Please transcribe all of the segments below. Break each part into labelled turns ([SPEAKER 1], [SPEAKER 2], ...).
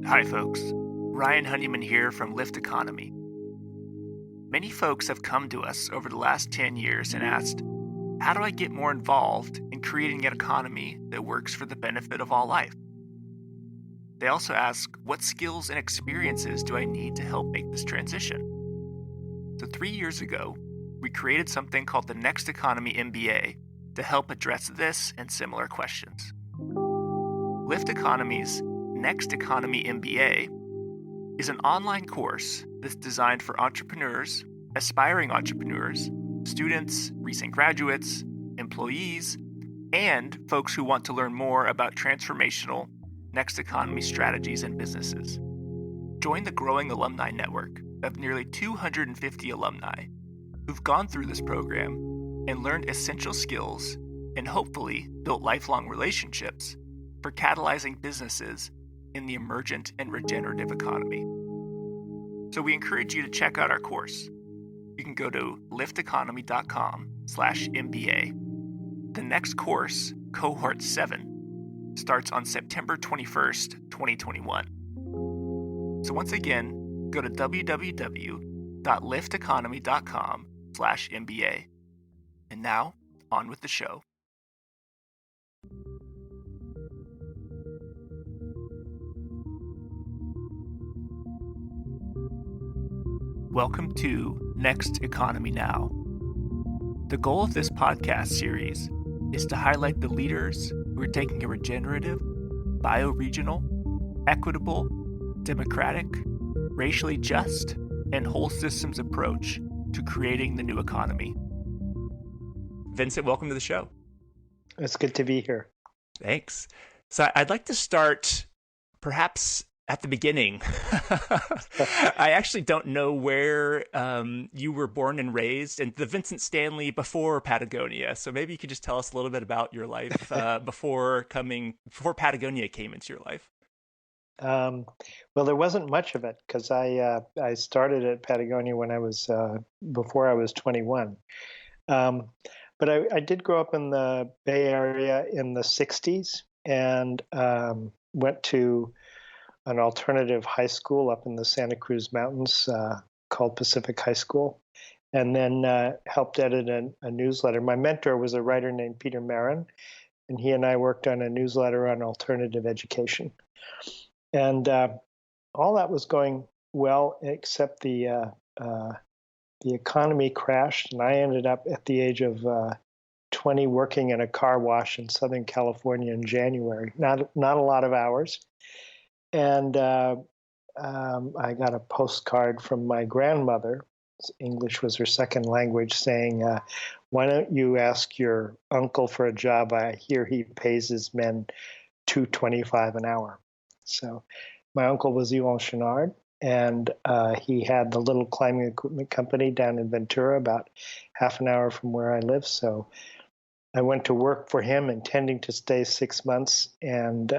[SPEAKER 1] Hi, folks. Ryan Honeyman here from Lift Economy. Many folks have come to us over the last 10 years and asked, how do I get more involved in creating an economy that works for the benefit of all life? They also ask, what skills and experiences do I need to help make this transition? So, 3 years ago, we created something called the Next Economy MBA to help address this and similar questions. Lift Economy's Next Economy MBA is an online course that's designed for entrepreneurs, aspiring entrepreneurs, students, recent graduates, employees, and folks who want to learn more about transformational next economy strategies and businesses. Join the growing alumni network of nearly 250 alumni who've gone through this program and learned essential skills and hopefully built lifelong relationships for catalyzing businesses in the emergent and regenerative economy. So we encourage you to check out our course. You can go to lifteconomy.com/MBA. The next course, Cohort 7, starts on September 21st, 2021. So once again, go to www.lifteconomy.com/MBA. And now, on with the show. Welcome to Next Economy Now. The goal of this podcast series is to highlight the leaders who are taking a regenerative, bioregional, equitable, democratic, racially just, and whole systems approach to creating the new economy. Vincent, welcome to the show.
[SPEAKER 2] It's good to be here.
[SPEAKER 1] Thanks. So I'd like to start perhaps at the beginning. I actually don't know where you were born and raised, and the Vincent Stanley before Patagonia. So maybe you could just tell us a little bit about your life before Patagonia came into your life.
[SPEAKER 2] Well, there wasn't much of it because I started at Patagonia when I was before I was 21. But I did grow up in the Bay Area in the 60s and went to an alternative high school up in the Santa Cruz Mountains called Pacific High School, and then helped edit a newsletter. My mentor was a writer named Peter Marin, and he and I worked on a newsletter on alternative education. And all that was going well, except the economy crashed, and I ended up at the age of 20 working in a car wash in Southern California in January. Not a lot of hours. And I got a postcard from my grandmother. English was her second language, saying, why don't you ask your uncle for a job? I hear he pays his men $2.25 an hour. So my uncle was Yvon Chouinard, and he had the little climbing equipment company down in Ventura, about half an hour from where I live. So I went to work for him, intending to stay 6 months, and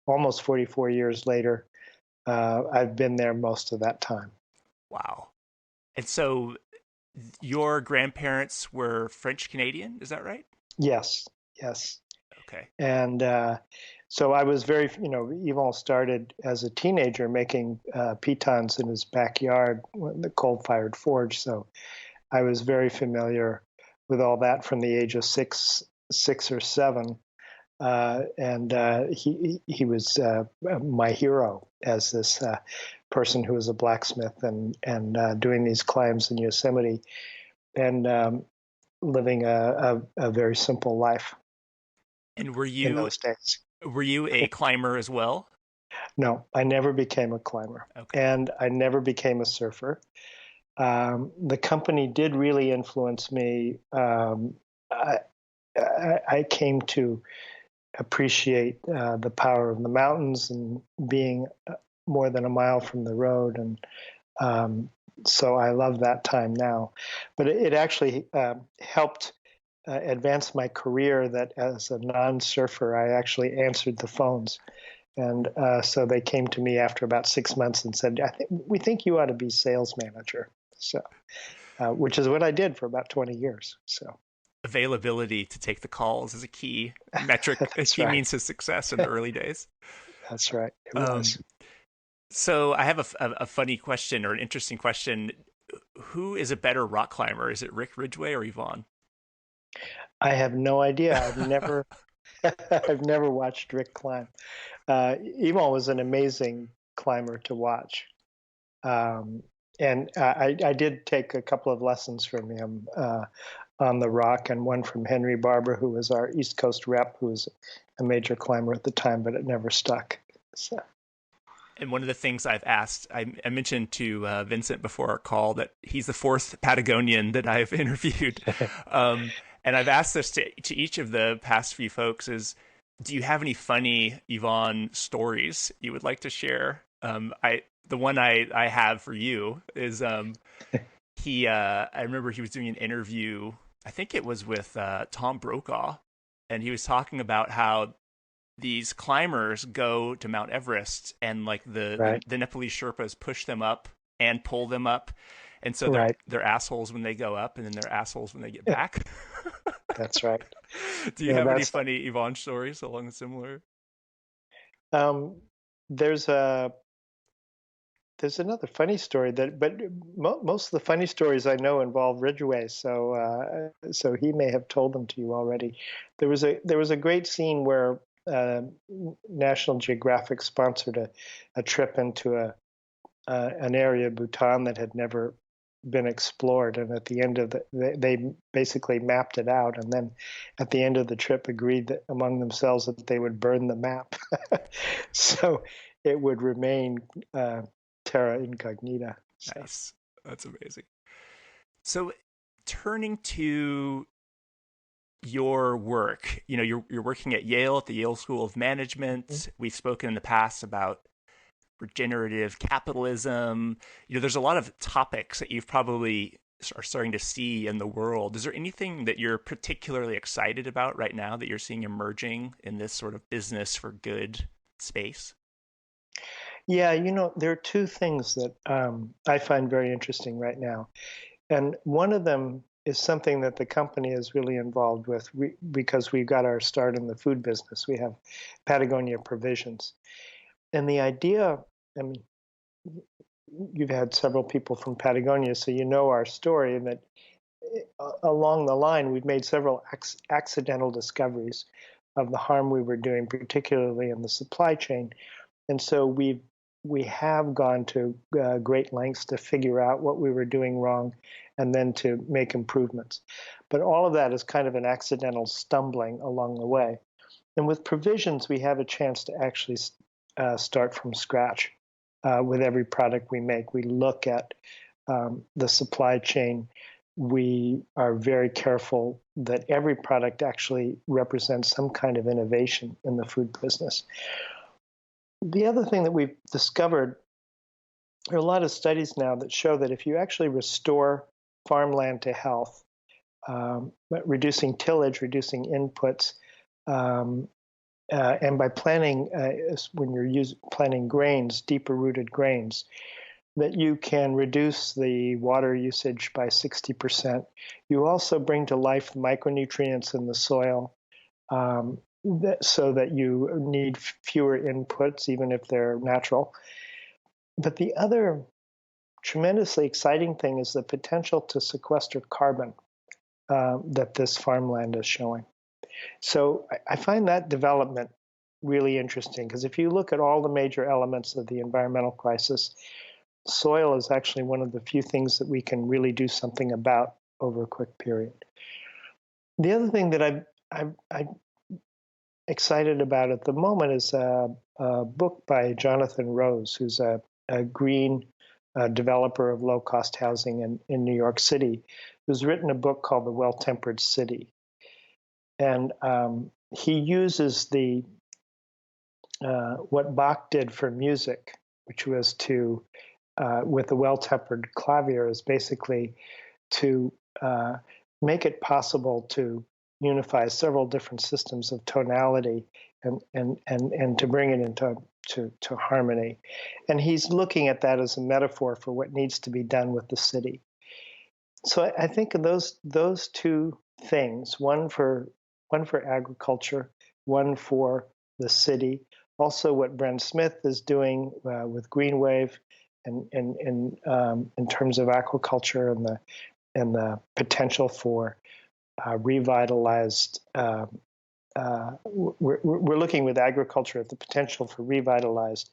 [SPEAKER 2] almost 44 years later, I've been there most of that time.
[SPEAKER 1] Wow. And so your grandparents were French Canadian, is that right?
[SPEAKER 2] Yes.
[SPEAKER 1] Okay.
[SPEAKER 2] And so I was very, Yvon started as a teenager making pitons in his backyard, the coal-fired forge. So I was very familiar with all that from the age of six or seven. And he was my hero as this person who was a blacksmith and doing these climbs in Yosemite and living a very simple life.
[SPEAKER 1] And
[SPEAKER 2] in those days?
[SPEAKER 1] Were you a climber as well?
[SPEAKER 2] No, I never became a climber, and I never became a surfer. The company did really influence me. I came to appreciate the power of the mountains and being more than a mile from the road. And so I love that time now. But it actually helped advance my career that as a non-surfer, I actually answered the phones. And so they came to me after about 6 months and said, we think you ought to be sales manager. So, which is what I did for about 20 years. So.
[SPEAKER 1] Availability to take the calls is a key metric, a key means of success in the early days.
[SPEAKER 2] That's right. It
[SPEAKER 1] Um,
[SPEAKER 2] was.
[SPEAKER 1] so I have a funny question or an interesting question. Who is a better rock climber? Is it Rick Ridgway or Yvonne?
[SPEAKER 2] I have no idea. I've never, I've never watched Rick climb. Emal was an amazing climber to watch. Um, and I did take a couple of lessons from him on the rock, and one from Henry Barber, who was our East Coast rep, who was a major climber at the time, but it never stuck. So,
[SPEAKER 1] And one of the things I've asked, I mentioned to Vincent before our call that he's the fourth Patagonian that I've interviewed. Um, and I've asked this to each of the past few folks is, do you have any funny Yvonne stories you would like to share? The one I have for you is I remember he was doing an interview, I think it was with Tom Brokaw, and he was talking about how these climbers go to Mount Everest and like
[SPEAKER 2] right,
[SPEAKER 1] the Nepalese Sherpas push them up and pull them up. And so
[SPEAKER 2] right.
[SPEAKER 1] they're assholes when they go up and then they're assholes when they get back.
[SPEAKER 2] That's right.
[SPEAKER 1] Do you
[SPEAKER 2] Yeah,
[SPEAKER 1] have any
[SPEAKER 2] that's
[SPEAKER 1] funny Yvonne stories along similar?
[SPEAKER 2] um, there's a there's another funny story that, but most of the funny stories I know involve Ridgway, so he may have told them to you already. There was a great scene where uh, National Geographic sponsored a trip into an area of Bhutan that had never been explored, and at the end of they basically mapped it out, and then at the end of the trip agreed that among themselves that they would burn the map, so it would remain terra incognita. So
[SPEAKER 1] Nice. That's amazing. So turning to your work, you're working at Yale at the Yale School of Management. We've spoken in the past about regenerative capitalism. There's a lot of topics that you've probably are starting to see in the world. Is there anything that you're particularly excited about right now that you're seeing emerging in this sort of business for good space?
[SPEAKER 2] yeah, there are two things that I find very interesting right now. And one of them is something that the company is really involved with because we got our start in the food business. We have Patagonia Provisions. And the idea, I mean, you've had several people from Patagonia, so you know our story, and that along the line, we've made several accidental discoveries of the harm we were doing, particularly in the supply chain. And so we have gone to great lengths to figure out what we were doing wrong and then to make improvements. But all of that is kind of an accidental stumbling along the way. And with provisions, we have a chance to actually start from scratch with every product we make. We look at the supply chain. We are very careful that every product actually represents some kind of innovation in the food business. The other thing that we've discovered, there are a lot of studies now that show that if you actually restore farmland to health, reducing tillage, reducing inputs, um, and by planting, when you're planting grains, deeper rooted grains, that you can reduce the water usage by 60%. You also bring to life the micronutrients in the soil, so that you need fewer inputs, even if they're natural. But the other tremendously exciting thing is the potential to sequester carbon that this farmland is showing. So I find that development really interesting because if you look at all the major elements of the environmental crisis, soil is actually one of the few things that we can really do something about over a quick period. The other thing that I'm excited about at the moment is a book by Jonathan Rose, who's a green developer of low-cost housing in New York City, who's written a book called The Well-Tempered City. And he uses what Bach did for music, which was to, with a well-tempered clavier, is basically to make it possible to unify several different systems of tonality and to bring it into to harmony. And he's looking at that as a metaphor for what needs to be done with the city. So I think of those two things, one for agriculture, one for the city, Also, what Brent Smith is doing with Green Wave, and in terms of aquaculture and the potential for revitalized. We're looking with agriculture at the potential for revitalized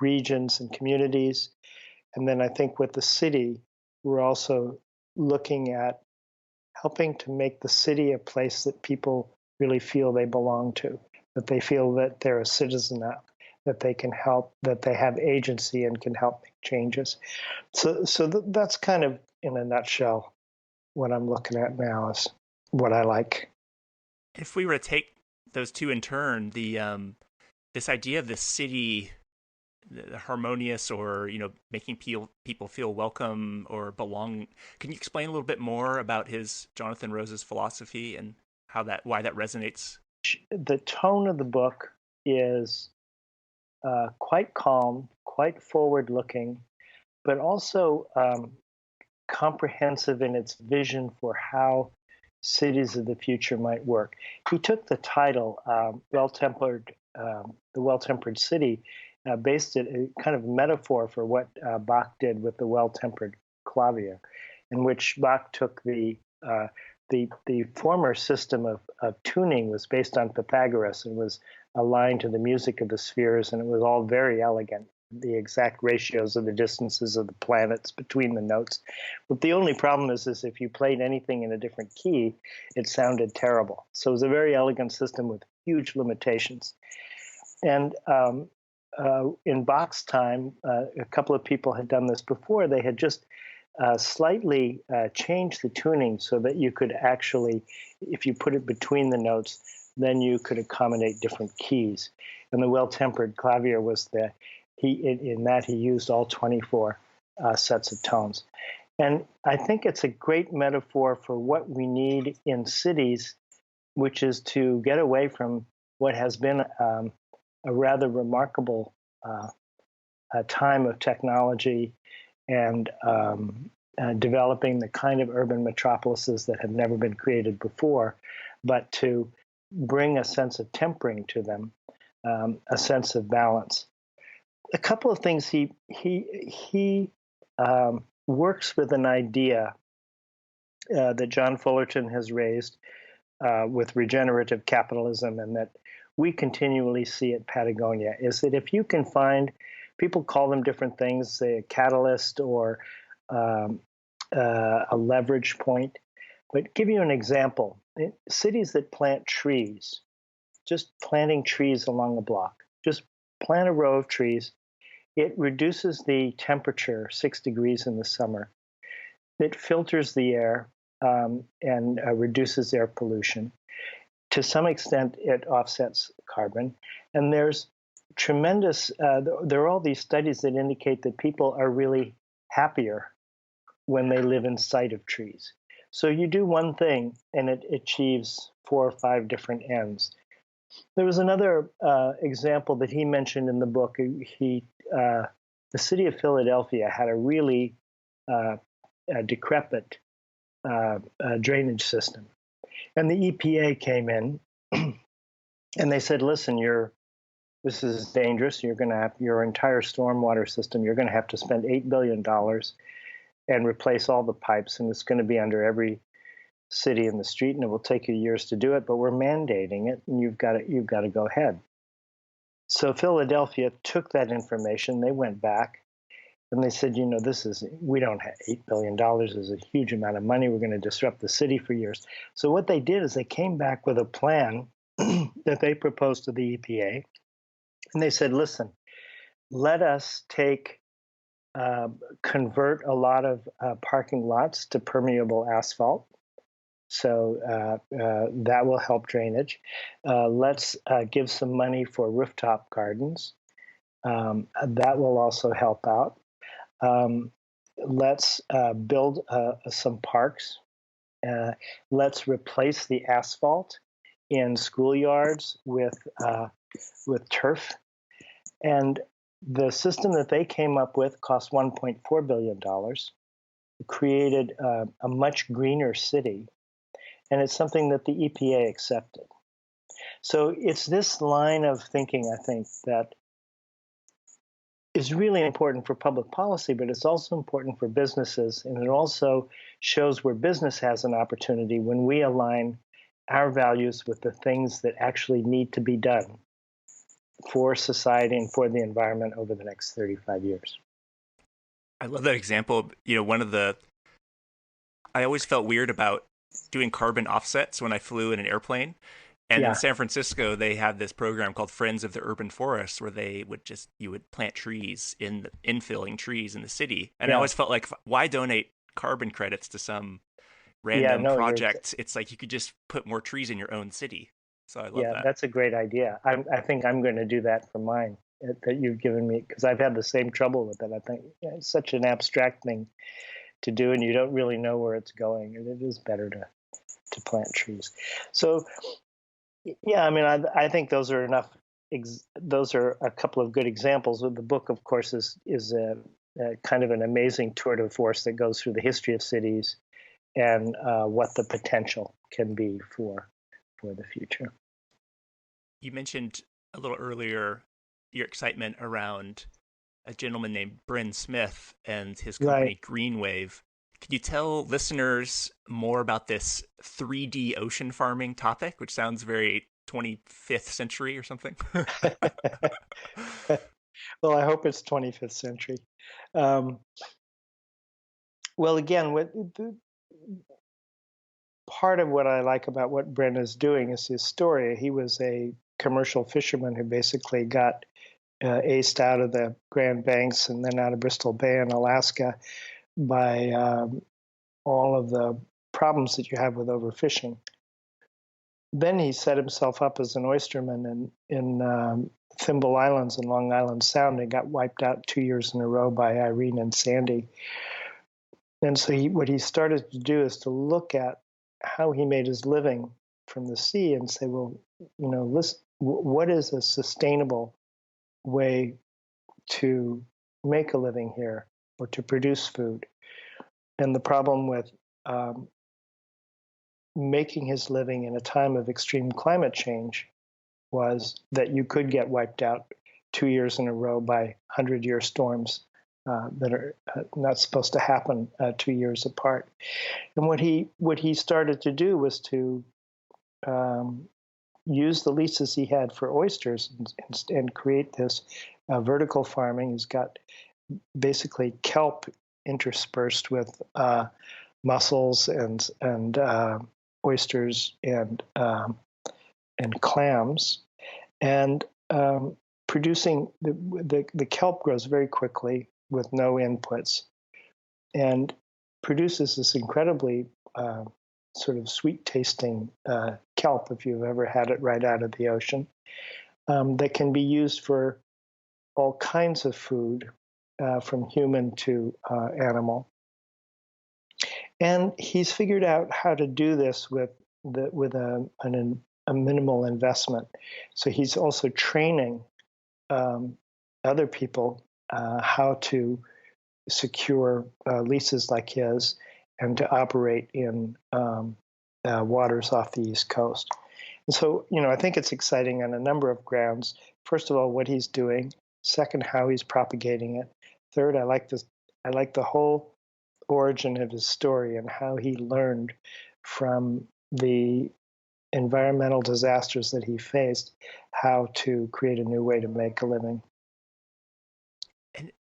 [SPEAKER 2] regions and communities. And then I think with the city, we're also looking at helping to make the city a place that people really feel they belong to, that they feel that they're a citizen of, that they can help, that they have agency and can help make changes. So that's kind of, in a nutshell, what I'm looking at now is what I like.
[SPEAKER 1] If we were to take those two in turn, the this idea of the city, the harmonious, or making people feel welcome or belong. Can you explain a little bit more about his Jonathan Rose's philosophy and why that resonates?
[SPEAKER 2] The tone of the book is quite calm, quite forward-looking, but also comprehensive in its vision for how cities of the future might work. He took the title "Well-Tempered," the Well-Tempered City, based it a kind of metaphor for what Bach did with the Well-Tempered Clavier, in which Bach took the former system of tuning was based on Pythagoras and was aligned to the music of the spheres, and it was all very elegant, the exact ratios of the distances of the planets between the notes. But the only problem is if you played anything in a different key, it sounded terrible. So it was a very elegant system with huge limitations. And in Bach's time, a couple of people had done this before. They had just slightly changed the tuning so that you could actually, if you put it between the notes, then you could accommodate different keys. And the Well-Tempered Clavier was in that he used all 24 sets of tones. And I think it's a great metaphor for what we need in cities, which is to get away from what has been a rather remarkable time of technology and developing the kind of urban metropolises that have never been created before, but to bring a sense of tempering to them, a sense of balance. A couple of things he works with an idea that John Fullerton has raised with regenerative capitalism, and that we continually see at Patagonia, is that if you can find, people call them different things, say a catalyst or a leverage point, but give you an example. Cities that plant trees, just planting trees along a block, just plant a row of trees. It reduces the temperature 6 degrees in the summer. It filters the air and reduces air pollution. To some extent, it offsets carbon. And there's tremendous, there are all these studies that indicate that people are really happier when they live in sight of trees. So you do one thing and it achieves 4 or 5 different ends. There was another example that he mentioned in the book. The city of Philadelphia had a really decrepit drainage system. And the EPA came in and they said, listen, this is dangerous. You're going to have your entire stormwater system. You're going to have to spend $8 billion and replace all the pipes. And it's going to be under every city in the street. And it will take you years to do it, but we're mandating it. And you've got to go ahead. So Philadelphia took that information. They went back and they said, we don't have $8 billion. Is a huge amount of money. We're going to disrupt the city for years. So what they did is they came back with a plan that they proposed to the EPA. And they said, listen, let us convert a lot of parking lots to permeable asphalt. So that will help drainage. Let's give some money for rooftop gardens. That will also help out. Let's build some parks. Let's replace the asphalt in schoolyards with turf. And the system that they came up with cost $1.4 billion. It created a much greener city. And it's something that the EPA accepted. So it's this line of thinking, I think, that is really important for public policy, but it's also important for businesses. And it also shows where business has an opportunity when we align our values with the things that actually need to be done for society and for the environment over the next 35 years.
[SPEAKER 1] I love that example. I always felt weird about doing carbon offsets when I flew in an airplane. And in
[SPEAKER 2] Yeah,
[SPEAKER 1] San Francisco, they had this program called Friends of the Urban Forest, where you would plant trees infilling trees in the city. And I
[SPEAKER 2] yeah,
[SPEAKER 1] always felt like, why donate carbon credits to some
[SPEAKER 2] yeah.
[SPEAKER 1] random
[SPEAKER 2] No,
[SPEAKER 1] project? It's like you could just put more trees in your own city. So I love
[SPEAKER 2] yeah,
[SPEAKER 1] that.
[SPEAKER 2] that's a great idea. I think I'm going to do that for mine that you've given me because I've had the same trouble with it. I think it's such an abstract thing to do, and you don't really know where it's going. And it is better to plant trees. So yeah, I mean, I think those are enough. Those are a couple of good examples. The book, of course, is a kind of an amazing tour de force that goes through the history of cities and what the potential can be for the future.
[SPEAKER 1] You mentioned a little earlier your excitement around a gentleman named Bryn Smith and his
[SPEAKER 2] Right.
[SPEAKER 1] company Greenwave. Could you tell listeners more about this 3D ocean farming topic, which sounds very 25th century or something?
[SPEAKER 2] Well, I hope it's 25th century. Um, well, again, part of what I like about what Brent is doing is his story. He was a commercial fisherman who basically got aced out of the Grand Banks and then out of Bristol Bay in Alaska by all of the problems that you have with overfishing. Then he set himself up as an oysterman in Thimble Islands and Long Island Sound and got wiped out 2 years in a row by Irene and Sandy. And so what he started to do is to look at how he made his living from the sea and say, well, listen, what is a sustainable way to make a living here or to produce food? And the problem with making his living in a time of extreme climate change was that you could get wiped out 2 years in a row by 100-year storms that are not supposed to happen 2 years apart. And what he started to do was to use the leases he had for oysters and create this vertical farming. He's got basically kelp interspersed with mussels and oysters and clams, and producing the kelp grows very quickly with no inputs, and produces this incredibly sort of sweet tasting kelp, if you've ever had it right out of the ocean, that can be used for all kinds of food, from human to animal. And he's figured out how to do this with a minimal investment. So he's also training other people how to secure leases like his and to operate in waters off the East Coast. And so, I think it's exciting on a number of grounds. First of all, what he's doing. Second, how he's propagating it. Third, I like this. I like the whole origin of his story and how he learned from the environmental disasters that he faced how to create a new way to make a living.
[SPEAKER 1] And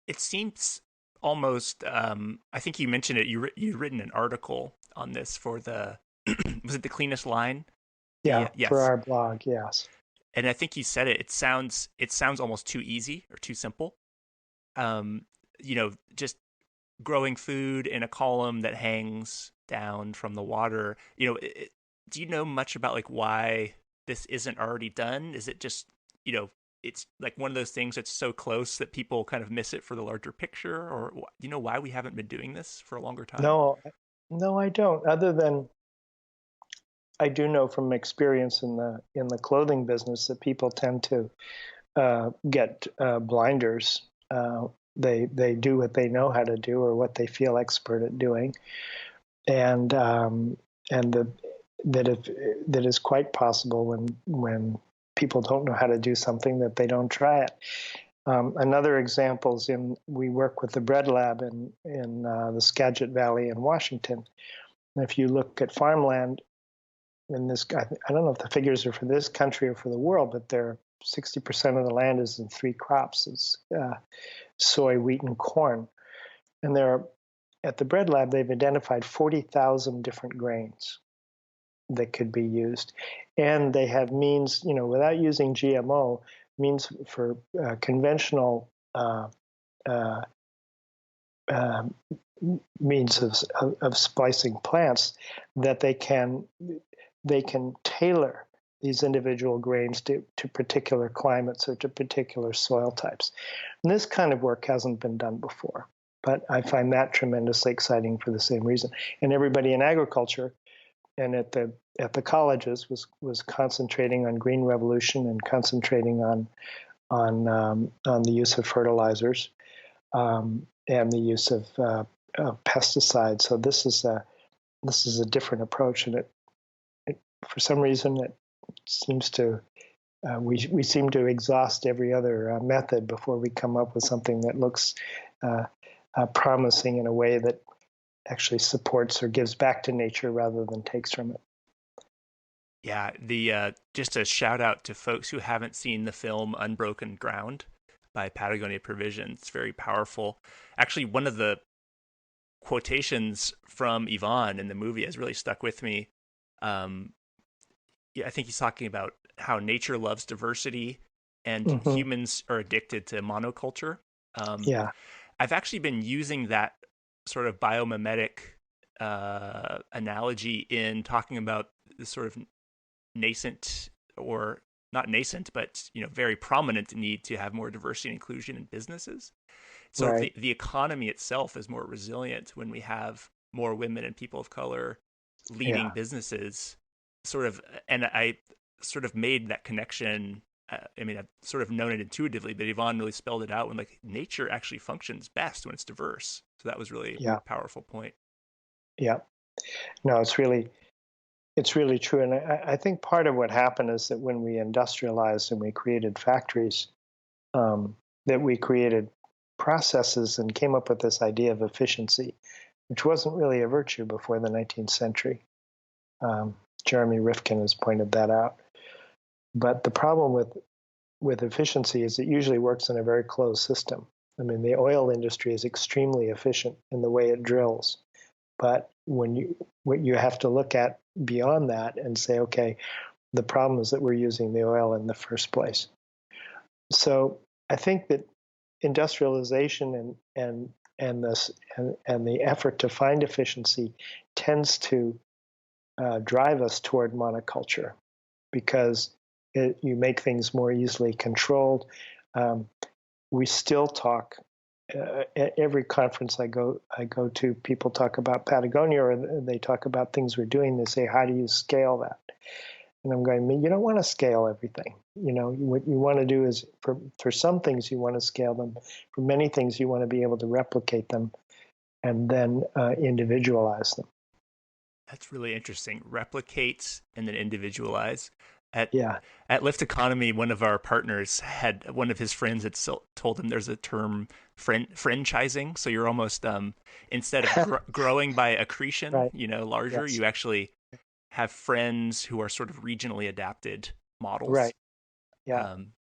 [SPEAKER 1] it seems almost, I think you mentioned it, you'd written an article on this for the, was it the cleanest line?
[SPEAKER 2] Yeah, for
[SPEAKER 1] Yes.
[SPEAKER 2] our blog, yes.
[SPEAKER 1] And I think you said it sounds almost too easy or too simple. Um, just growing food in a column that hangs down from the water. Do you know much about like why this isn't already done? Is it just, it's like one of those things that's so close that people kind of miss it for the larger picture? Or do you know why we haven't been doing this for a longer time?
[SPEAKER 2] No, no, I don't. Other than I do know from experience in the clothing business that people tend to get blinders. They do what they know how to do or what they feel expert at doing, and and the that if that is quite possible when people don't know how to do something, that they don't try it. Another example is we work with the Bread Lab in the Skagit Valley in Washington. And if you look at farmland in this, I don't know if the figures are for this country or for the world, but 60% of the land is in three crops: it's soy, wheat, and corn. And at the Bread Lab, they've identified 40,000 different grains that could be used, and they have means, without using GMO, means for conventional uh, uh, means of splicing plants, that they can tailor these individual grains to particular climates or to particular soil types. And this kind of work hasn't been done before, but I find that tremendously exciting for the same reason. And everybody in agriculture and at the colleges was concentrating on green revolution and concentrating on the use of fertilizers, and the use of pesticides. So this is a different approach, and it for some reason it seems to we seem to exhaust every other method before we come up with something that looks promising in a way that actually supports or gives back to nature rather than takes from it.
[SPEAKER 1] Yeah, the just a shout out to folks who haven't seen the film Unbroken Ground by Patagonia Provision. It's very powerful. Actually, one of the quotations from Yvonne in the movie has really stuck with me. Yeah, I think he's talking about how nature loves diversity and
[SPEAKER 2] Mm-hmm.
[SPEAKER 1] humans are addicted to monoculture.
[SPEAKER 2] Yeah.
[SPEAKER 1] I've actually been using that sort of biomimetic analogy in talking about the sort of nascent, or not nascent, but very prominent need to have more diversity and inclusion in businesses. So
[SPEAKER 2] Right.
[SPEAKER 1] the economy itself is more resilient when we have more women and people of color leading
[SPEAKER 2] Yeah.
[SPEAKER 1] businesses. Sort of, and I sort of made that connection. I mean, I've sort of known it intuitively, but Yvonne really spelled it out when like nature actually functions best when it's diverse. So that was really
[SPEAKER 2] Yeah.
[SPEAKER 1] a powerful point.
[SPEAKER 2] Yeah. No, it's really true. And I think part of what happened is that when we industrialized and we created factories, that we created processes and came up with this idea of efficiency, which wasn't really a virtue before the 19th century. Um, Jeremy Rifkin has pointed that out. But the problem with efficiency is it usually works in a very closed system. I mean, the oil industry is extremely efficient in the way it drills. But when you have to look at beyond that and say, okay, the problem is that we're using the oil in the first place. So I think that industrialization and the effort to find efficiency tends to drive us toward monoculture, because you make things more easily controlled. Um, we still talk at every conference I go to. People talk about Patagonia, or they talk about things we're doing. They say, "How do you scale that?" And I'm going, you don't want to scale everything. What you want to do is for some things you want to scale them. For many things you want to be able to replicate them and then individualize them.
[SPEAKER 1] That's really interesting. Replicate and then individualize. At
[SPEAKER 2] Yeah.
[SPEAKER 1] at Lift Economy, one of our partners had one of his friends had told him there's a term franchising. So you're almost instead of growing by accretion,
[SPEAKER 2] Right.
[SPEAKER 1] larger,
[SPEAKER 2] Yes.
[SPEAKER 1] you actually have friends who are sort of regionally adapted models.
[SPEAKER 2] Right. Yeah.
[SPEAKER 1] Um,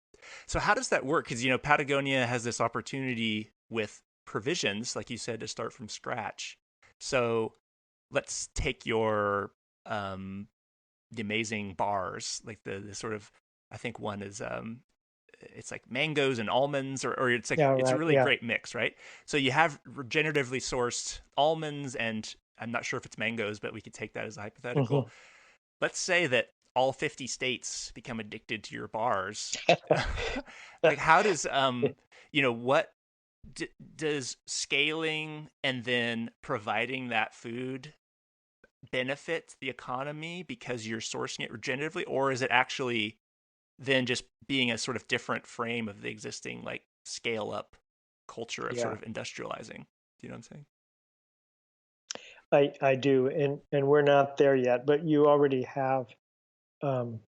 [SPEAKER 1] so how does that work? Because Patagonia has this opportunity with provisions, like you said, to start from scratch. So let's take your the amazing bars, like the sort of, I think one is it's like mangoes and almonds, or it's like
[SPEAKER 2] Yeah.
[SPEAKER 1] it's a
[SPEAKER 2] Right.
[SPEAKER 1] really
[SPEAKER 2] Yeah.
[SPEAKER 1] great mix, right? So you have regeneratively sourced almonds, and I'm not sure if it's mangoes, but we could take that as a hypothetical.
[SPEAKER 2] Hmm.
[SPEAKER 1] Let's say that all 50 states become addicted to your bars. Like how does what does scaling and then providing that food benefit the economy because you're sourcing it regeneratively, or is it actually then just being a sort of different frame of the existing like scale up culture of sort
[SPEAKER 2] Yeah.
[SPEAKER 1] of industrializing? Do you know what I'm saying?
[SPEAKER 2] I do, and we're not there yet, but you already have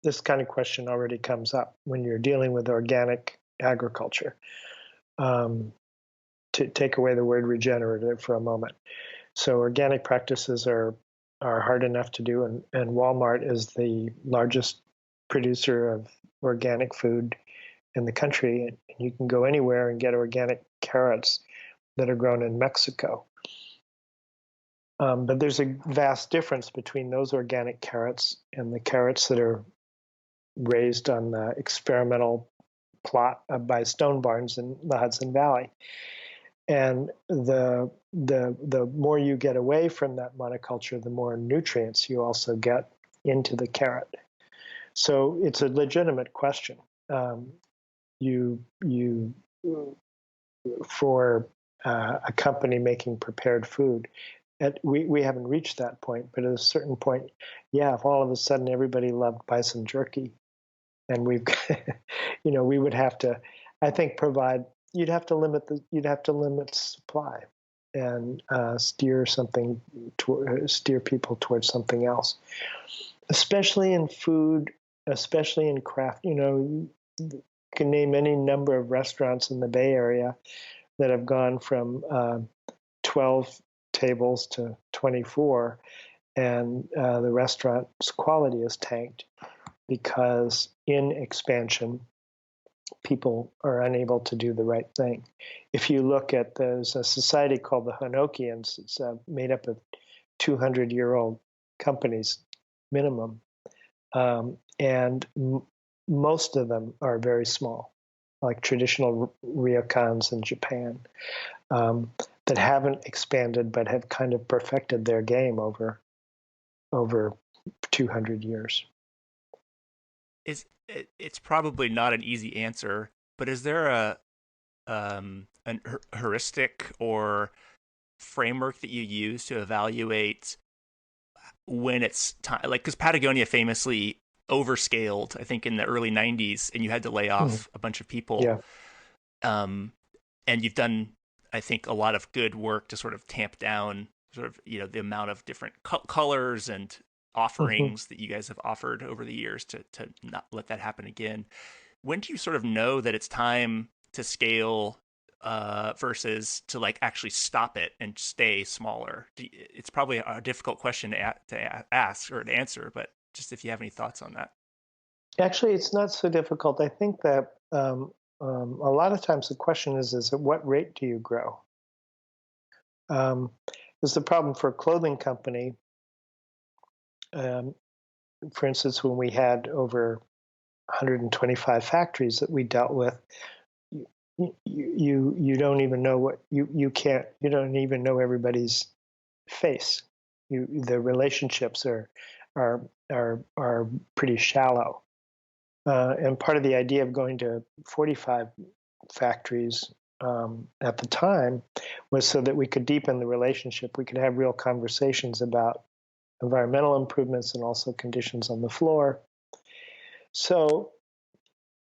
[SPEAKER 2] this kind of question already comes up when you're dealing with organic agriculture. Um, to take away the word regenerative for a moment, so organic practices are hard enough to do, and Walmart is the largest producer of organic food in the country, and you can go anywhere and get organic carrots that are grown in Mexico. But there's a vast difference between those organic carrots and the carrots that are raised on the experimental plot by stone barns in the Hudson Valley. And the more you get away from that monoculture, the more nutrients you also get into the carrot. So it's a legitimate question. You for a company making prepared food, we haven't reached that point, but at a certain point, yeah, if all of a sudden everybody loved bison jerky, and we've, we would have to, I think, provide. You'd have to limit supply, and steer people towards something else, especially in food, especially in craft. You can name any number of restaurants in the Bay Area that have gone from 12 tables to 24, and the restaurant's quality is tanked because in expansion, people are unable to do the right thing. If you look at, there's a society called the Honokians. It's made up of 200-year-old companies minimum, and most of them are very small, like traditional ryokans in Japan, that haven't expanded but have kind of perfected their game over 200 years.
[SPEAKER 1] It's probably not an easy answer, but is there an heuristic or framework that you use to evaluate when it's time? Like, because Patagonia famously overscaled, I think, in the early '90s, and you had to lay off a bunch of people.
[SPEAKER 2] Yeah.
[SPEAKER 1] And you've done, I think, a lot of good work to sort of tamp down sort of the amount of different colors and offerings that you guys have offered over the years to not let that happen again. When do you sort of know that it's time to scale versus to like actually stop it and stay smaller? It's probably a difficult question to ask or to answer, but just if you have any thoughts on that.
[SPEAKER 2] Actually, it's not so difficult. I think that a lot of times the question is at what rate do you grow? There's the problem for a clothing company. For instance, when we had over 125 factories that we dealt with, you don't even know what you don't even know everybody's face. The relationships are pretty shallow. And part of the idea of going to 45 factories at the time was so that we could deepen the relationship. We could have real conversations about environmental improvements and also conditions on the floor. So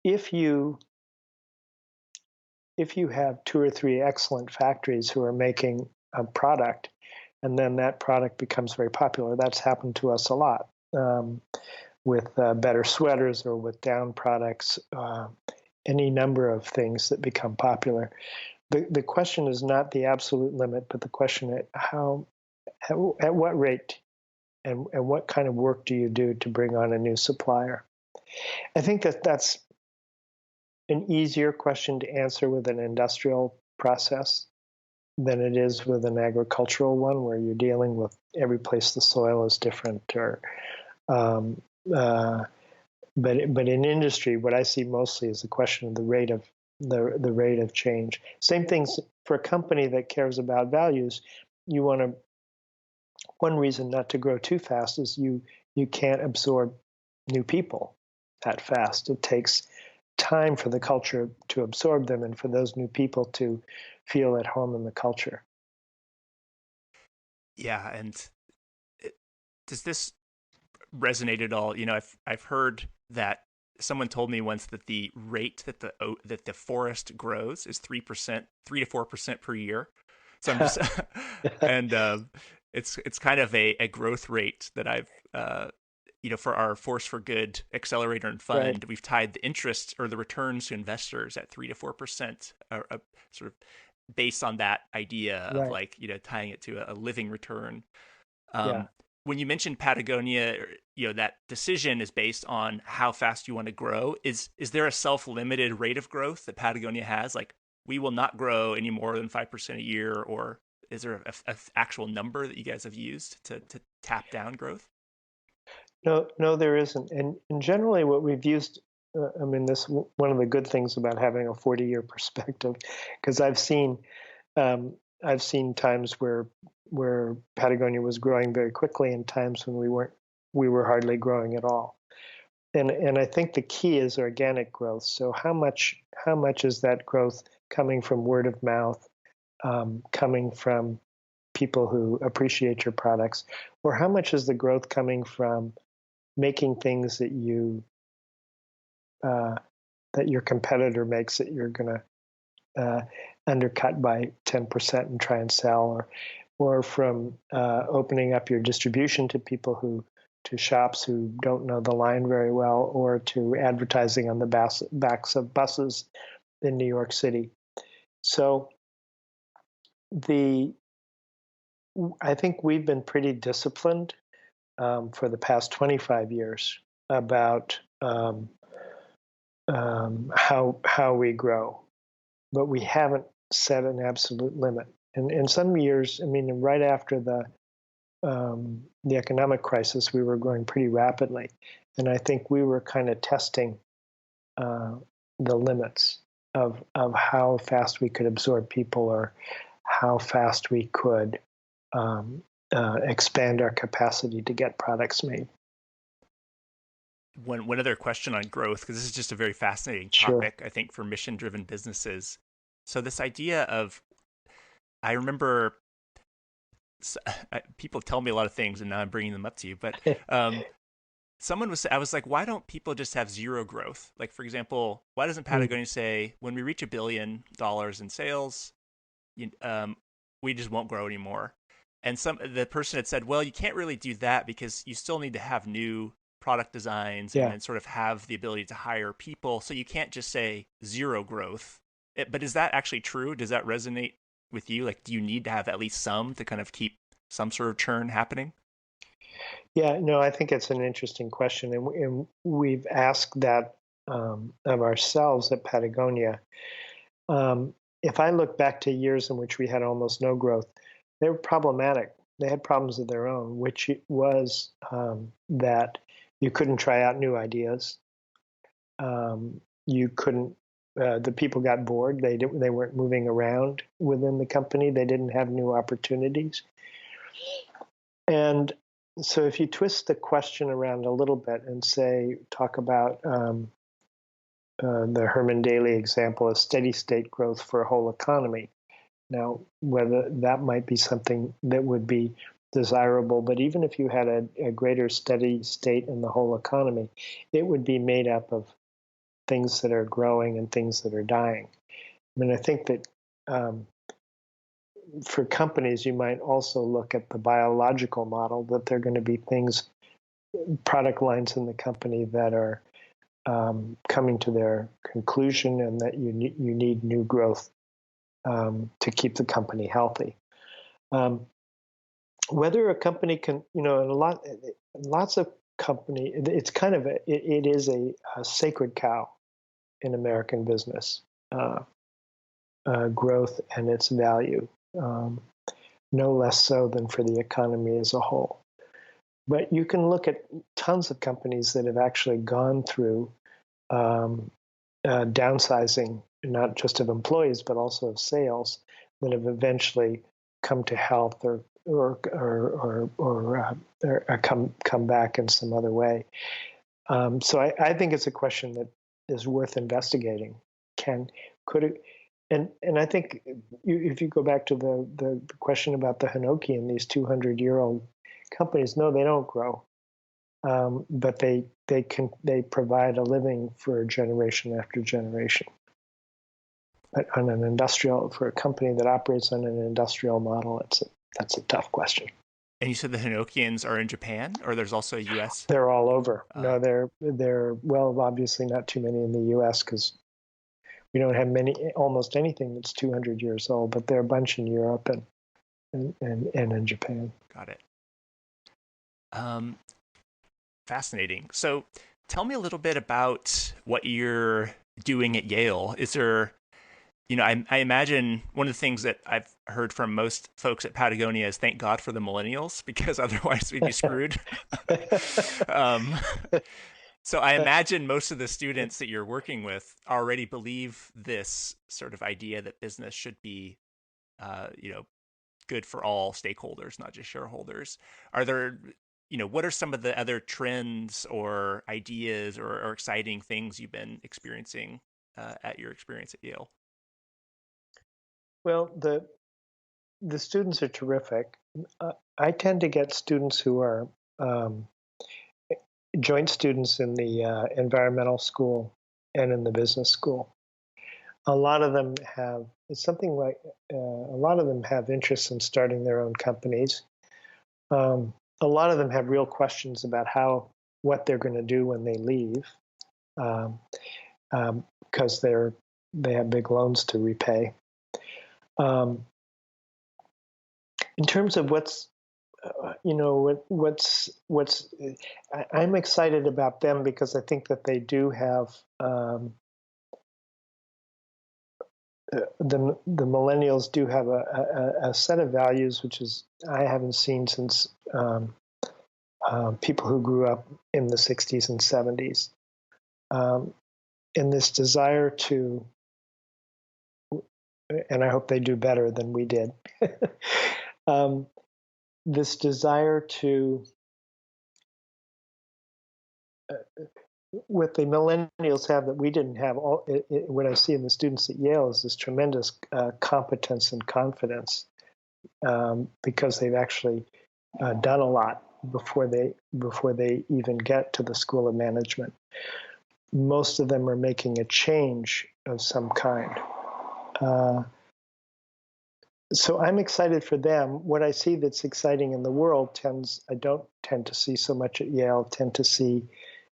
[SPEAKER 2] if you have two or three excellent factories who are making a product, and then that product becomes very popular, that's happened to us a lot. With better sweaters or with down products, any number of things that become popular. The question is not the absolute limit, but the question at what rate and what kind of work do you do to bring on a new supplier? I think that's an easier question to answer with an industrial process than it is with an agricultural one, where you're dealing with every place the soil is different, or but in industry, what I see mostly is the question of the rate of change. Same things for a company that cares about values. One reason not to grow too fast is you can't absorb new people that fast. It takes time for the culture to absorb them and for those new people to feel at home in the culture.
[SPEAKER 1] Yeah, and does this resonate at all? I've heard that someone told me once that the rate that the forest grows is 3%, 3 to 4% per year. So I'm just and it's kind of a growth rate that I've for our Force for Good accelerator and
[SPEAKER 2] Right.
[SPEAKER 1] fund, we've tied the interest or the returns to investors at 3 to 4%, sort of based on that idea of
[SPEAKER 2] Right.
[SPEAKER 1] like tying it to a living return.
[SPEAKER 2] Yeah.
[SPEAKER 1] Um, when you mentioned Patagonia, that decision is based on how fast you want to grow. Is there a self-limited rate of growth that Patagonia has? Like we will not grow any more than 5% a year, or is there a actual number that you guys have used to tap down growth?
[SPEAKER 2] No, no, there isn't. And generally, what we've used, I mean, one of the good things about having a 40-year perspective, because um, I've seen times where Patagonia was growing very quickly, and times when we were hardly growing at all. And I think the key is organic growth. So how much is that growth coming from word of mouth, coming from people who appreciate your products, or how much is the growth coming from making things uh, that your competitor makes that you're going to undercut by 10% and try and sell, or from opening up your distribution to to shops who don't know the line very well, or to advertising on the backs of buses in New York City. So the I think we've been pretty disciplined for the past 25 years about how we grow, but we haven't set an absolute limit. And in some years, I mean, right after the economic crisis, we were growing pretty rapidly, and I think we were kind of testing uh, the limits of how fast we could absorb people, or how fast we could expand our capacity to get products made.
[SPEAKER 1] One other question on growth, because this is just a very fascinating
[SPEAKER 2] Sure.
[SPEAKER 1] topic, I think, for mission-driven businesses. So this idea of, I remember people tell me a lot of things, and now I'm bringing them up to you. But I was like, why don't people just have zero growth? Like, for example, why doesn't
[SPEAKER 2] Mm.
[SPEAKER 1] Patagonia say, when we reach $1 billion in sales, we just won't grow anymore? And the person had said, well, you can't really do that because you still need to have new product designs and
[SPEAKER 2] Yeah.
[SPEAKER 1] then sort of have the ability to hire people. So you can't just say zero growth. But is that actually true? Does that resonate with you? Like, do you need to have at least some to kind of keep some sort of churn happening?
[SPEAKER 2] Yeah, no, I think it's an interesting question, and we've asked that of ourselves at Patagonia. If I look back to years in which we had almost no growth, they were problematic. They had problems of their own, which was that you couldn't try out new ideas. You couldn't. The people got bored. They weren't moving around within the company. They didn't have new opportunities. And so, if you twist the question around a little bit and talk about the Herman Daly example of steady state growth for a whole economy. Now, whether that might be something that would be desirable, but even if you had a greater steady state in the whole economy, it would be made up of things that are growing and things that are dying. I mean, I think that um, for companies, you might also look at the biological model, that there are going to be product lines in the company that are coming to their conclusion, and that you need new growth to keep the company healthy. Whether a company can, and lots of company, it's kind of it is a sacred cow in American business, growth and its value, no less so than for the economy as a whole. But you can look at tons of companies that have actually gone through downsizing, not just of employees but also of sales, that have eventually come to health, or come back in some other way. So I think it's a question that is worth investigating. Could it? And I think if you go back to the question about the Hinoki and these 200-year-old companies, no, they don't grow. But they provide a living for generation after generation. But for a company that operates on an industrial model, that's a tough question.
[SPEAKER 1] And you said the Hinokians are in Japan, or there's also a U.S.
[SPEAKER 2] They're all over.
[SPEAKER 1] Uh,
[SPEAKER 2] No, they're well, obviously not too many in the U.S. because we don't have almost anything that's 200 years old, but there are a bunch in Europe and in Japan.
[SPEAKER 1] got it. Um, Fascinating. So, tell me a little bit about what you're doing at Yale. Is there, I imagine one of the things that I've heard from most folks at Patagonia is thank God for the millennials because otherwise we'd be screwed. um, so I imagine most of the students that you're working with already believe this sort of idea that business should be, uh, you know, good for all stakeholders, not just shareholders. Are there, what are some of the other trends or ideas or exciting things you've been experiencing at your experience at Yale?
[SPEAKER 2] Well, the students are terrific. I tend to get students who are um, joint students in the environmental school and in the business school. A lot of them have it's something like a lot of them have interests in starting their own companies. A lot of them have real questions about what they're going to do when they leave, um, because they have big loans to repay. Um, in terms of I'm excited about them because I think that they do have the millennials do have a set of values which is I haven't seen since people who grew up in the 60s and 70s. In this desire to, and I hope they do better than we did, this desire to, what the millennials have that we didn't have, what I see in the students at Yale is this tremendous competence and confidence, because they've actually done a lot before they even get to the School of Management. Most of them are making a change of some kind. So I'm excited for them. What I see that's exciting in the world I don't tend to see so much at Yale, tend to see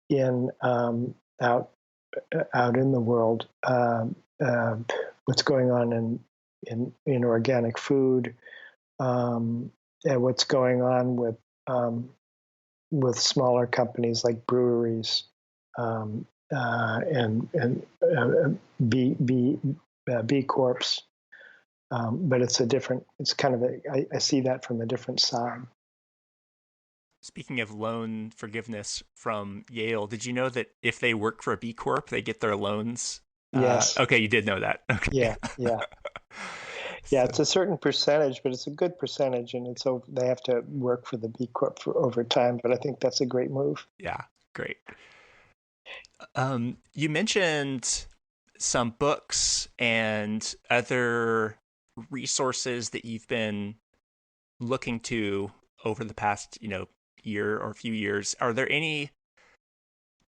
[SPEAKER 2] in out in the world, what's going on in organic food, and what's going on with smaller companies like breweries, and BCorps. But it's kind of I see that from a different side.
[SPEAKER 1] Speaking of loan forgiveness from Yale, did you know that if they work for a B Corp, they get their loans?
[SPEAKER 2] Yes.
[SPEAKER 1] Okay, you did know that. Okay.
[SPEAKER 2] Yeah. Yeah. Yeah,
[SPEAKER 1] So,
[SPEAKER 2] it's a certain percentage, but it's a good percentage, and so they have to work for the B Corp for over time. But I think that's a great move.
[SPEAKER 1] yeah, great. You mentioned some books and other resources that you've been looking to over the past, year or few years. Are there any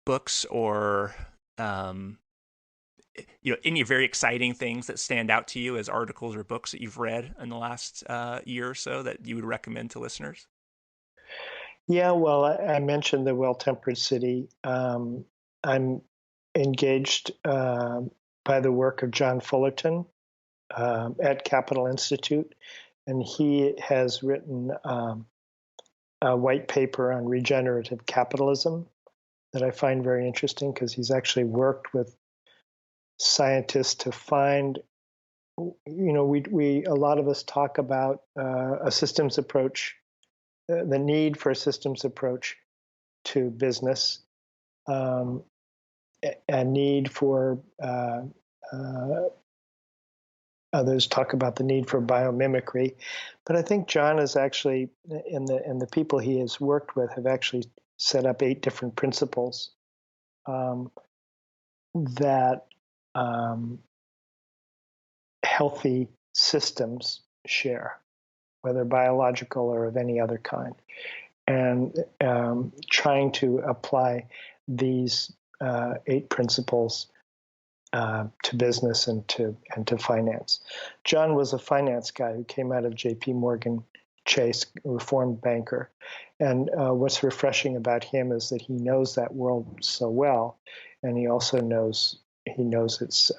[SPEAKER 1] books or um, any very exciting things that stand out to you as articles or books that you've read in the last year or so that you would recommend to listeners?
[SPEAKER 2] Yeah, well, I mentioned the Well-Tempered City. I'm engaged by the work of John Fullerton at Capital Institute, and he has written a white paper on regenerative capitalism that I find very interesting because he's actually worked with scientists to find, we a lot of us talk about a systems approach, the need for a systems approach to business, um, a need for others talk about the need for biomimicry, but I think John is actually in the people he has worked with have actually set up 8 different principles um, that healthy systems share, whether biological or of any other kind, and trying to apply these 8 principles to business and to finance. John was a finance guy who came out of J.P. Morgan Chase, reformed banker. And what's refreshing about him is that he knows that world so well, and he also knows its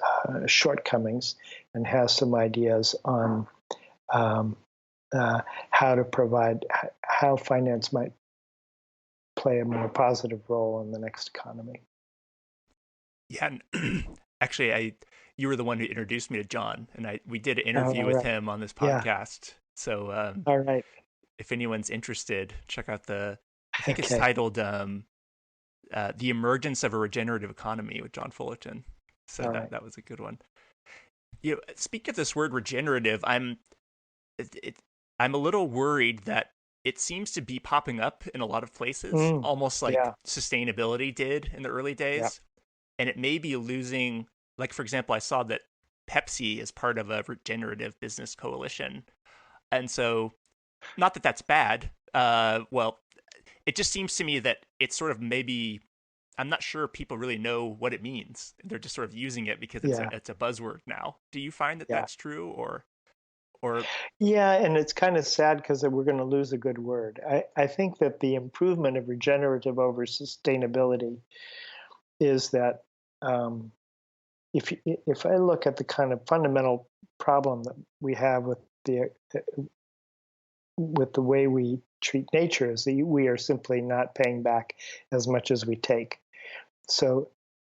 [SPEAKER 2] shortcomings, and has some ideas on how finance might play a more positive role in the next economy.
[SPEAKER 3] Yeah, and actually, you were the one who introduced me to John, and we did an interview with him on this
[SPEAKER 2] Yeah.
[SPEAKER 3] podcast. So,
[SPEAKER 2] All right.
[SPEAKER 3] if anyone's interested, check out I think it's
[SPEAKER 2] Okay.
[SPEAKER 3] titled "The Emergence of a Regenerative Economy" with John Fullerton. So that was a good one. Speak of this word regenerative, I'm a little worried that it seems to be popping up in a lot of places, almost like sustainability did in the early days.
[SPEAKER 2] Yeah.
[SPEAKER 3] And it may be losing, like, for example, I saw that Pepsi is part of a regenerative business coalition. And so, not that that's bad. Well, it just seems to me that it's sort of maybe, I'm not sure people really know what it means. They're just sort of using it because it's a buzzword now. Do you find that that's true, or?
[SPEAKER 2] Yeah, and it's kind of sad because we're going to lose a good word. I think that the improvement of regenerative over sustainability is that if I look at the kind of fundamental problem that we have with the way we treat nature, is that we are simply not paying back as much as we take. So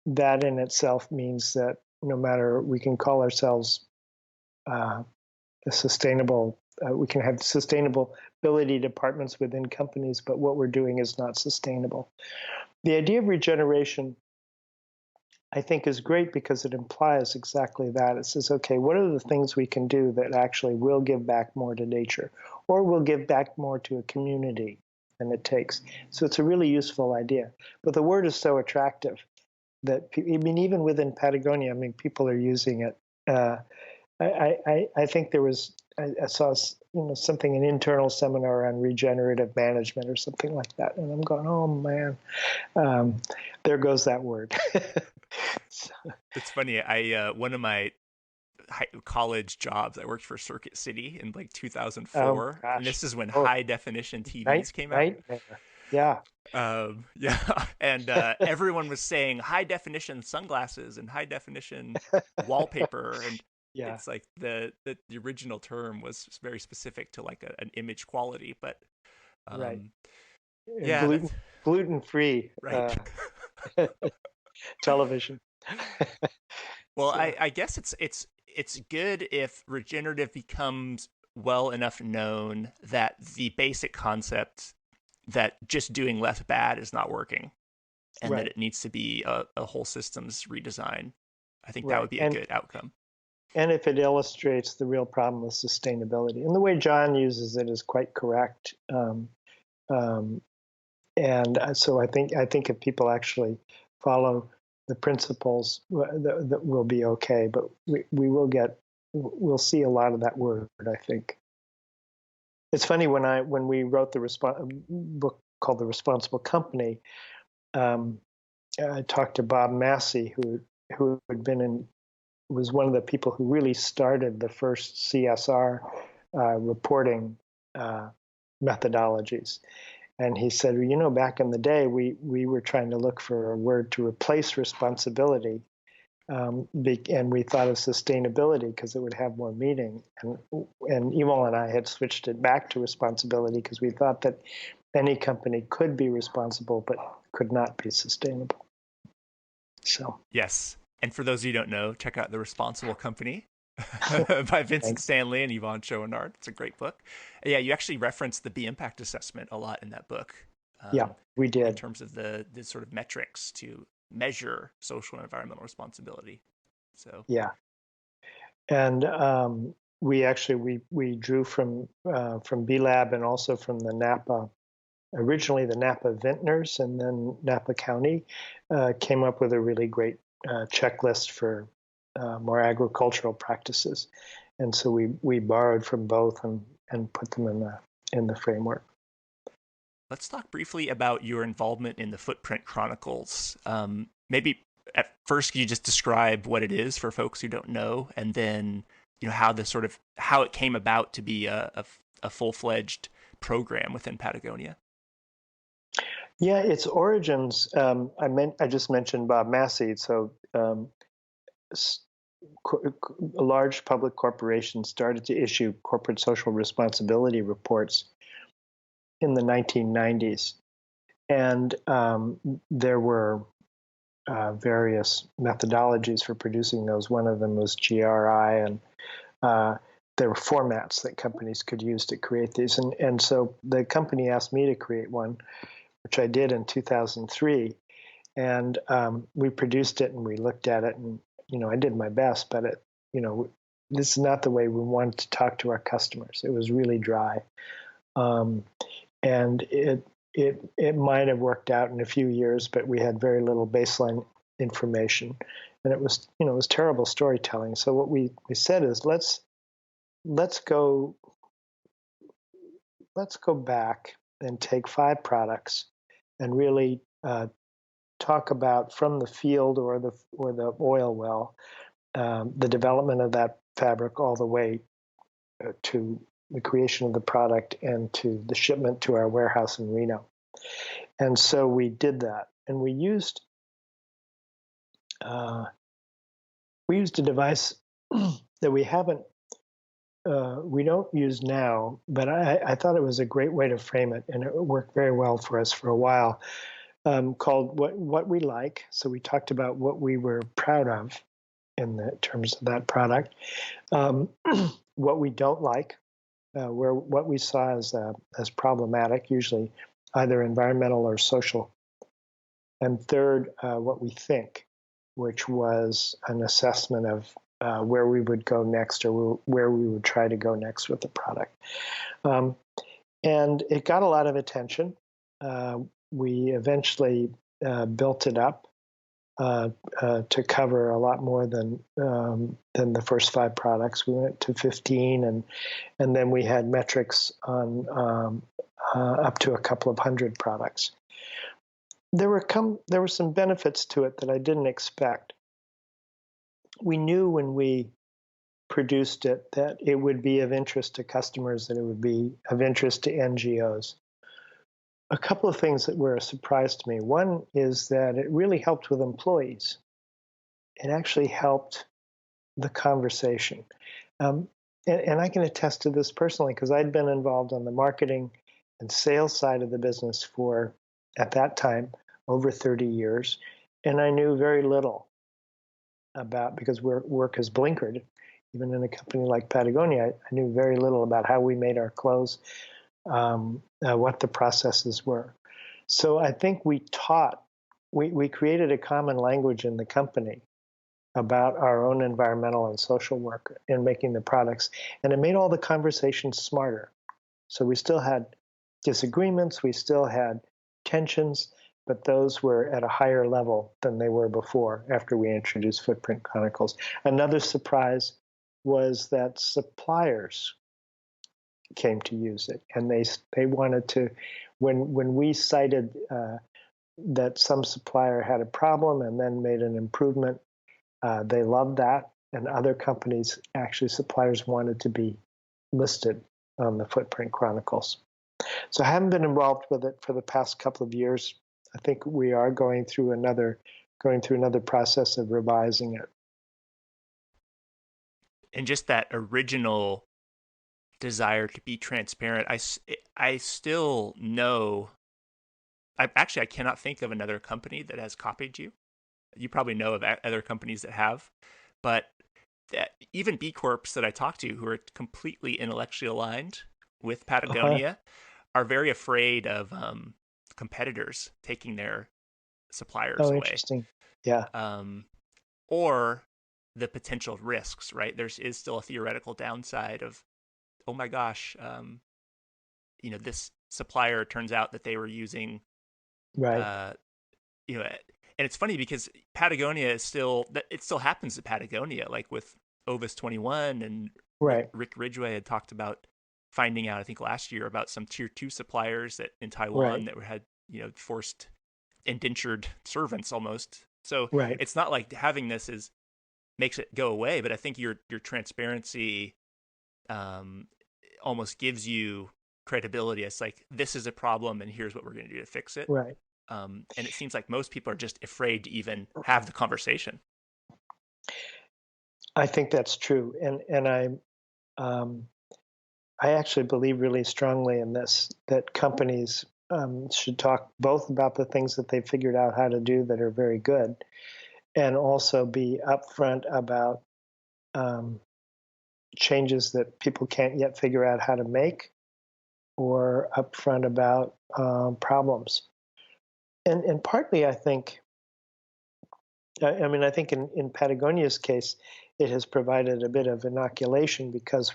[SPEAKER 2] that in itself means that no matter, we can call ourselves we can have sustainability departments within companies, but what we're doing is not sustainable. The idea of regeneration, I think, is great because it implies exactly that. It says, okay, what are the things we can do that actually will give back more to nature, or will give back more to a community than it takes? So it's a really useful idea. But the word is so attractive that, even within Patagonia, people are using it. I think I saw something, an internal seminar on regenerative management or something like that, and I'm going, oh man, there goes that word.
[SPEAKER 3] It's funny. One of my college jobs, I worked for Circuit City in like 2004, and this is when high definition TVs came out.
[SPEAKER 2] Yeah.
[SPEAKER 3] And everyone was saying high definition sunglasses and high definition wallpaper, and it's like the original term was very specific to like an image quality, but
[SPEAKER 2] gluten free,
[SPEAKER 3] right?
[SPEAKER 2] Television.
[SPEAKER 3] Well, so. I guess it's good if regenerative becomes well enough known that the basic concept that just doing less bad is not working, and that it needs to be a whole systems redesign. I think that would be a good outcome.
[SPEAKER 2] And if it illustrates the real problem with sustainability, and the way John uses it is quite correct. And so I think if people actually follow the principles, that will be okay. But we'll see a lot of that word, I think. It's funny, when we wrote the book called The Responsible Company, I talked to Bob Massey, who was one of the people who really started the first CSR reporting methodologies. And he said, back in the day, we were trying to look for a word to replace responsibility, and we thought of sustainability because it would have more meaning. And Emal and I had switched it back to responsibility because we thought that any company could be responsible but could not be sustainable. So
[SPEAKER 3] yes. And for those of you who don't know, check out The Responsible Company by Vincent Stanley and Yvonne Chouinard. It's a great book. Yeah, you actually referenced the B impact assessment a lot in that book.
[SPEAKER 2] Yeah, we did.
[SPEAKER 3] In terms of the sort of metrics to measure social and environmental responsibility. So
[SPEAKER 2] yeah, and we drew from B Lab and also from the Napa. Originally, the Napa Vintners and then Napa County came up with a really great checklist for more agricultural practices, and so we borrowed from both and put them in the framework.
[SPEAKER 3] Let's talk briefly about your involvement in the Footprint Chronicles. Maybe at first, could you just describe what it is for folks who don't know, and then how it came about to be a a full-fledged program within Patagonia?
[SPEAKER 2] Yeah, its origins. I just mentioned Bob Massey. So large public corporations started to issue corporate social responsibility reports in the 1990s, and there were various methodologies for producing those. One of them was GRI, and there were formats that companies could use to create these. And so the company asked me to create one, which I did in 2003. And we produced it and we looked at it, and I did my best, but this is not the way we wanted to talk to our customers. It was really dry, and it might have worked out in a few years, but we had very little baseline information, and it was terrible storytelling. So what we said is let's go back and take 5 products and really talk about, from the field or the oil well, the development of that fabric all the way to the creation of the product and to the shipment to our warehouse in Reno. And so we did that, and we used a device that we don't use now, but I thought it was a great way to frame it, and it worked very well for us for a while, called what we like. So we talked about what we were proud of in the terms of that product, what we don't like, what we saw as problematic, usually either environmental or social, and third, what we think, which was an assessment of where we would go next, or where we would try to go next with the product. And it got a lot of attention. We eventually built it up to cover a lot more than the first 5 products. We went to 15, and then we had metrics on up to a couple of hundred products. There were some benefits to it that I didn't expect. We knew when we produced it that it would be of interest to customers, that it would be of interest to NGOs. A couple of things that were a surprise to me. One is that it really helped with employees. It actually helped the conversation. And I can attest to this personally, because I'd been involved on the marketing and sales side of the business for, at that time, over 30 years. And I knew very little about, because work has blinkered, even in a company like Patagonia, I knew very little about how we made our clothes, what the processes were. So I think we created a common language in the company about our own environmental and social work in making the products, and it made all the conversations smarter. So we still had disagreements, we still had tensions, but those were at a higher level than they were before, after we introduced Footprint Chronicles. Another surprise was that suppliers came to use it, and they wanted to, when we cited that some supplier had a problem and then made an improvement, they loved that. And other companies, actually suppliers, wanted to be listed on the Footprint Chronicles. So I haven't been involved with it for the past couple of years. I think we are going through another process of revising it.
[SPEAKER 3] And just that original desire to be transparent, I still know. I cannot think of another company that has copied you. You probably know of other companies that have, but even BCorps that I talk to, who are completely intellectually aligned with Patagonia, are very afraid of competitors taking their suppliers away.
[SPEAKER 2] Interesting. Yeah.
[SPEAKER 3] Or the potential risks, right? There is still a theoretical downside of, oh my gosh, this supplier, turns out that they were using,
[SPEAKER 2] right.
[SPEAKER 3] And it's funny because Patagonia it still happens at Patagonia, like with Ovis 21, and
[SPEAKER 2] right.
[SPEAKER 3] Rick Ridgway had talked about finding out, I think last year, about some tier 2 suppliers in Taiwan that had forced indentured servants almost. So it's not like having this makes it go away, but I think your transparency almost gives you credibility. It's like, this is a problem and here's what we're going to do to fix it.
[SPEAKER 2] Right.
[SPEAKER 3] And it seems like most people are just afraid to even have the conversation.
[SPEAKER 2] I think that's true, and I actually believe really strongly in this, that companies should talk both about the things that they figured out how to do that are very good, and also be upfront about changes that people can't yet figure out how to make, or upfront about problems. And partly, I think, I think in Patagonia's case, it has provided a bit of inoculation, because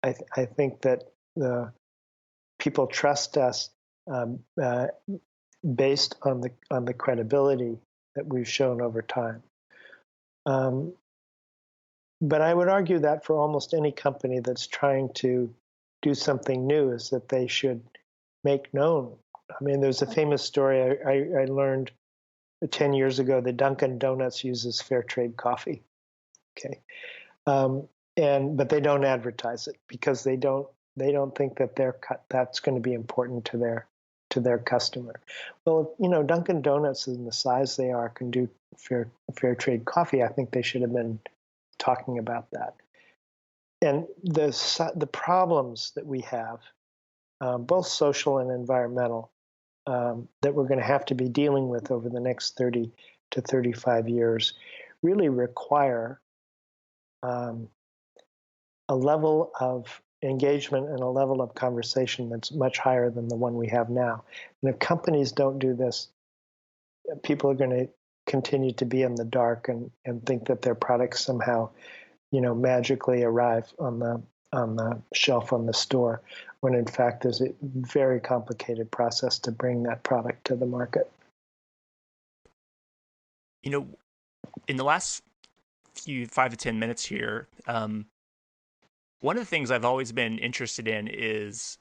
[SPEAKER 2] I think that the people trust us based on the credibility that we've shown over time. But I would argue that for almost any company that's trying to do something new, is that they should make known. I mean, there's a famous story I learned 10 years ago that Dunkin' Donuts uses fair trade coffee. Okay. But they don't advertise it, because they don't think that that's going to be important to their customer. Well, Dunkin' Donuts, in the size they are, can do fair trade coffee. I think they should have been talking about that. And the problems that we have, both social and environmental, that we're going to have to be dealing with over the next 30 to 35 years, really require a level of engagement and a level of conversation that's much higher than the one we have now. And if companies don't do this, people are going to continue to be in the dark and think that their products somehow, magically arrive on the shelf on the store, when in fact there's a very complicated process to bring that product to the market.
[SPEAKER 3] In the last few 5 to 10 minutes here, one of the things I've always been interested in is,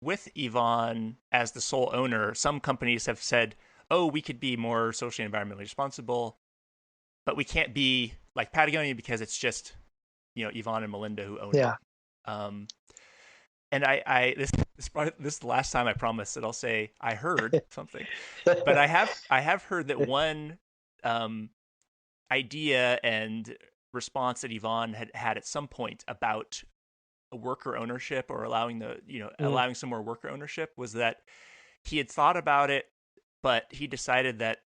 [SPEAKER 3] with Yvon as the sole owner, some companies have said, oh, we could be more socially and environmentally responsible, but we can't be like Patagonia because it's just, Yvon and Melinda who own it. And this is the last time I promise that I'll say I heard something, but I have heard that one idea and response that Yvon had at some point about worker ownership, or allowing allowing some more worker ownership, was that he had thought about it, but he decided that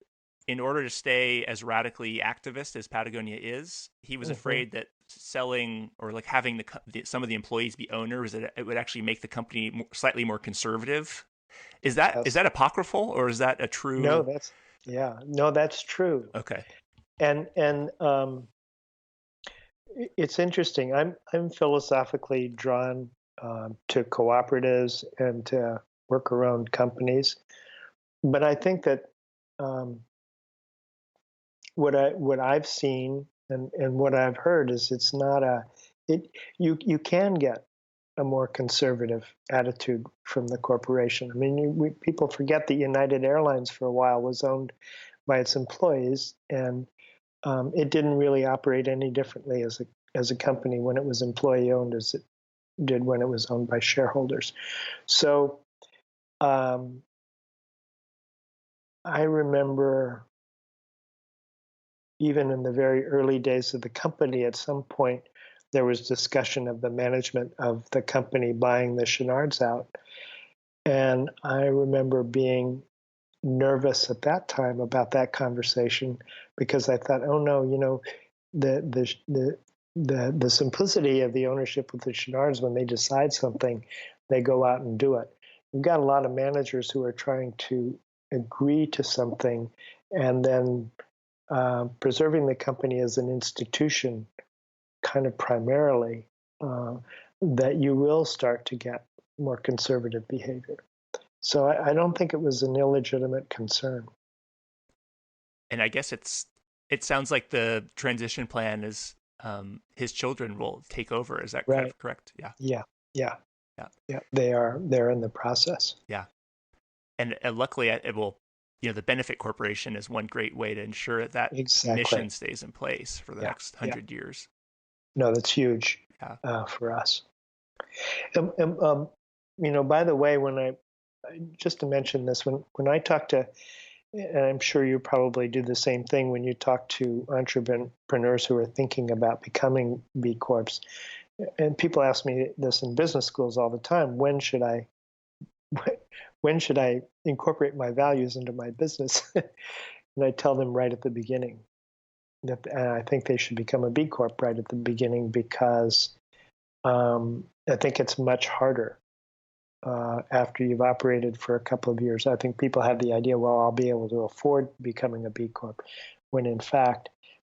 [SPEAKER 3] in order to stay as radically activist as Patagonia is, he was afraid that selling, or like having some of the employees be owners, that it would actually make the company slightly more conservative. Is that apocryphal, or is that a true?
[SPEAKER 2] No, that's true.
[SPEAKER 3] Okay.
[SPEAKER 2] And it's interesting. I'm philosophically drawn to cooperatives and to worker-owned companies, but I think that what I've seen and what I've heard is it's not you can get a more conservative attitude from the corporation. I mean, people forget that United Airlines for a while was owned by its employees, and it didn't really operate any differently as a company when it was employee owned as it did when it was owned by shareholders. So I remember, even in the very early days of the company, at some point there was discussion of the management of the company buying the Chenards out. And I remember being nervous at that time about that conversation, because I thought, oh no, the simplicity of the ownership of the Chenards, when they decide something, they go out and do it. We've got a lot of managers who are trying to agree to something and then preserving the company as an institution, kind of primarily, that you will start to get more conservative behavior. So I don't think it was an illegitimate concern.
[SPEAKER 3] And I guess it sounds like the transition plan is his children will take over. Is that
[SPEAKER 2] right?
[SPEAKER 3] Correct?
[SPEAKER 2] Yeah. They're in the process.
[SPEAKER 3] Yeah, and luckily, it will. The benefit corporation is one great way to ensure that mission stays in place for the next 100 years.
[SPEAKER 2] No, that's huge for us. By the way, just to mention this, when I talk to, and I'm sure you probably do the same thing when you talk to entrepreneurs who are thinking about becoming B Corps, and people ask me this in business schools all the time: when should I incorporate my values into my business? And I tell them right at the beginning that I think they should become a B Corp right at the beginning, because I think it's much harder after you've operated for a couple of years. I think people have the idea, well, I'll be able to afford becoming a B Corp, when in fact,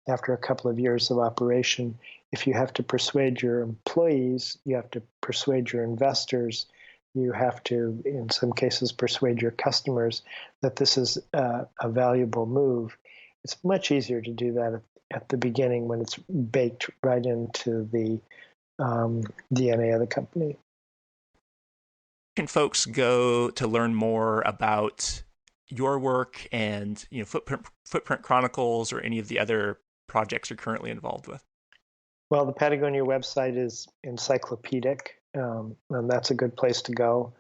[SPEAKER 2] after a couple of years of operation, if you have to persuade your employees, you have to persuade your investors, you have to, in some cases, persuade your customers that this is a valuable move. It's much easier to do that at the beginning, when it's baked right into the DNA of the company.
[SPEAKER 3] Can folks go to learn more about your work and Footprint Chronicles or any of the other projects you're currently involved with?
[SPEAKER 2] Well, the Patagonia website is encyclopedic, and that's a good place to go.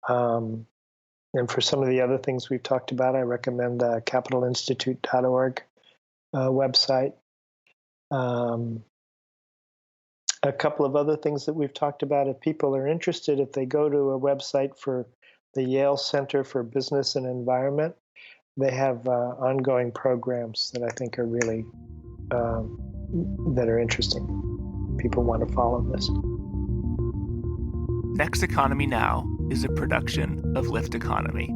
[SPEAKER 2] And for some of the other things we've talked about, I recommend the capitalinstitute.org website. A couple of other things that we've talked about, if people are interested, if they go to a website for the Yale Center for Business and Environment, they have ongoing programs that I think are really that are interesting. People want to follow this.
[SPEAKER 1] Next Economy Now is a production of Lift Economy.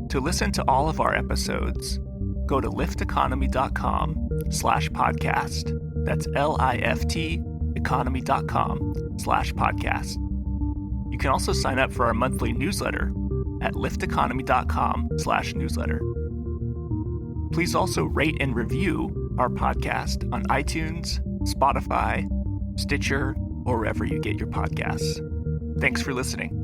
[SPEAKER 1] To listen to all of our episodes, go to lifteconomy.com/podcast. That's LIFT economy.com/podcast. You can also sign up for our monthly newsletter at lifteconomy.com/newsletter. Please also rate and review our podcast on iTunes, Spotify, Stitcher, or wherever you get your podcasts. Thanks for listening.